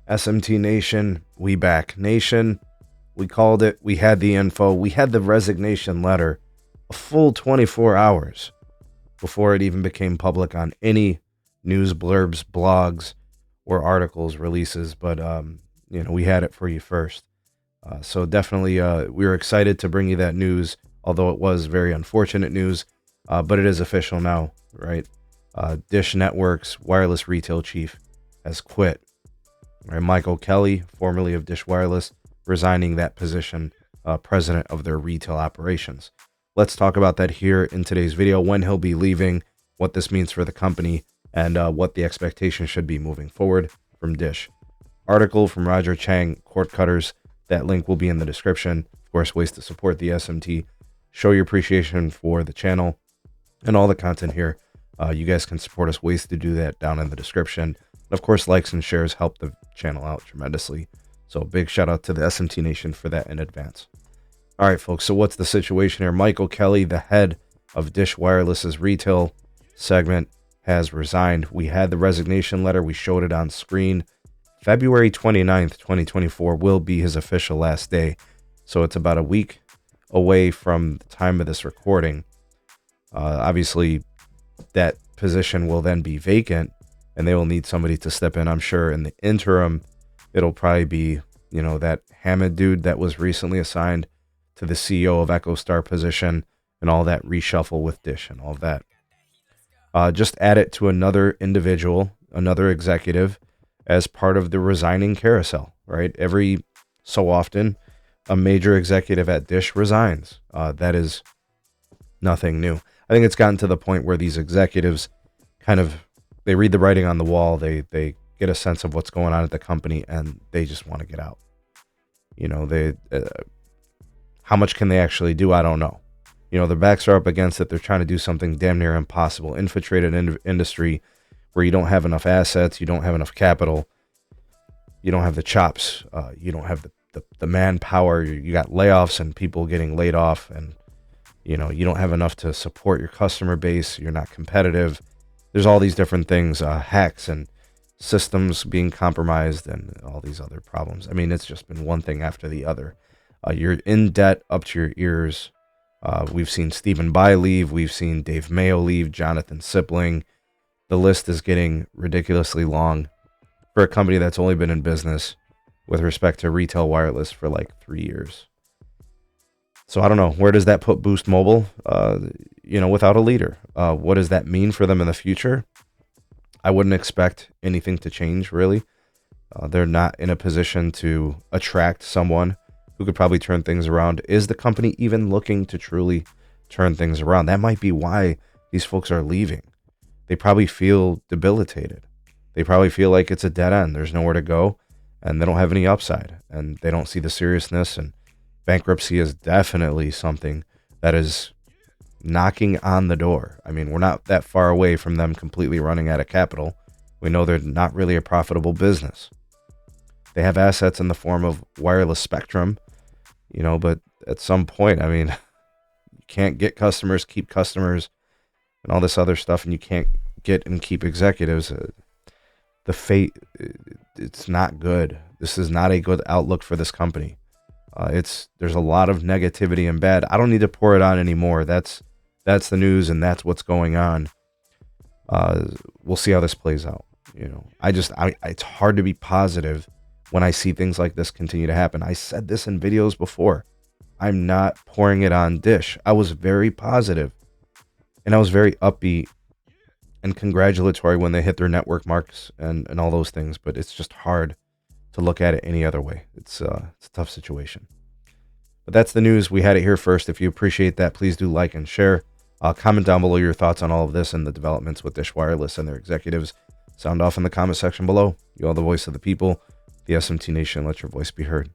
SMT Nation, we back. Nation, we called it. We had the info. We had the resignation letter a full 24 hours before it even became public on any news blurbs, blogs, or articles releases. But, we had it for you first. So definitely we were excited to bring you that news, although it was very unfortunate news. But it is official now, right? Dish Network's wireless retail chief has quit. Right? Michael Kelly, formerly of Dish Wireless, resigning that position, president of their retail operations. Let's talk about that here in today's video, when he'll be leaving, what this means for the company, and what the expectation should be moving forward from Dish. Article from Roger Chang, Cord Cutters. That link will be in the description. Of course, ways to support the SMT. Show your appreciation for the channel and all the content here. You guys can support us. Ways to do that down in the description. And of course, likes and shares help the channel out tremendously. So big shout out to the SMT Nation for that in advance. All right, folks. So what's the situation here? Michael Kelly, the head of Dish Wireless's retail segment, has resigned. We had the resignation letter. We showed it on screen. February 29th, 2024 will be his official last day. So it's about a week away from the time of this recording. Obviously, that position will then be vacant and they will need somebody to step in. I'm sure in the interim, it'll probably be, that Hammond dude that was recently assigned to the CEO of EchoStar position and all that reshuffle with Dish and all that. Just add it to another individual, another executive, as part of the resigning carousel, right? Every so often, a major executive at Dish resigns. That is nothing new. I think it's gotten to the point where these executives they read the writing on the wall, they get a sense of what's going on at the company, and they just want to get out. How much can they actually do? I don't know. Their backs are up against it. They're trying to do something damn near impossible. Infiltrated industry where you don't have enough assets, you don't have enough capital, you don't have the chops, you don't have the manpower, you got layoffs and people getting laid off, and you don't have enough to support your customer base, you're not competitive. There's all these different things, hacks and systems being compromised and all these other problems. I mean, it's just been one thing after the other. You're in debt up to your ears. We've seen Stephen Bai leave, we've seen Dave Mayo leave, Jonathan Sipling. The list is getting ridiculously long for a company that's only been in business with respect to retail wireless for like 3 years. So I don't know. Where does that put Boost Mobile, without a leader? What does that mean for them in the future? I wouldn't expect anything to change, really. They're not in a position to attract someone who could probably turn things around. Is the company even looking to truly turn things around? That might be why these folks are leaving. They probably feel debilitated. They probably feel like it's a dead end. There's nowhere to go, and they don't have any upside, and they don't see the seriousness, and bankruptcy is definitely something that is knocking on the door. I mean, we're not that far away from them completely running out of capital. We know they're not really a profitable business. They have assets in the form of wireless spectrum, but at some point, I mean, you can't get customers, keep customers, and all this other stuff, and you can't get and keep executives. The fate, it's not good. This is not a good outlook for this company. There's a lot of negativity and bad. I don't need to pour it on anymore. That's the news, and that's what's going on. We'll see how this plays out. It's hard to be positive when I see things like this continue to happen. I said this in videos before. I'm not pouring it on Dish. I was very positive. And I was very upbeat and congratulatory when they hit their network marks and all those things. But it's just hard to look at it any other way. It's a tough situation. But that's the news. We had it here first. If you appreciate that, please do like and share. Comment down below your thoughts on all of this and the developments with Dish Wireless and their executives. Sound off in the comment section below. You are the voice of the people. The SMT Nation, let your voice be heard.